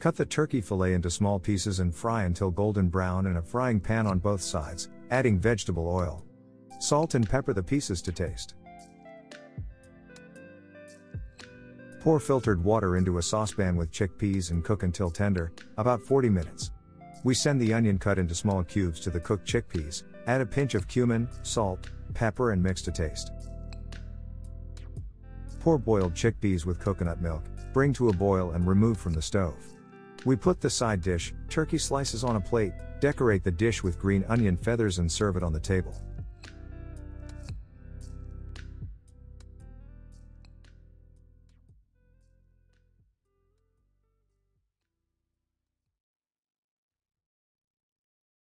Cut the turkey fillet into small pieces and fry until golden brown in a frying pan on both sides, adding vegetable oil. Salt and pepper the pieces to taste. Pour filtered water into a saucepan with chickpeas and cook until tender, about 40 minutes. We send the onion cut into small cubes to the cooked chickpeas, add a pinch of cumin, salt, pepper and mix to taste. Pour boiled chickpeas with coconut milk, bring to a boil and remove from the stove. We put the side dish, turkey slices on a plate, decorate the dish with green onion feathers and serve it on the table.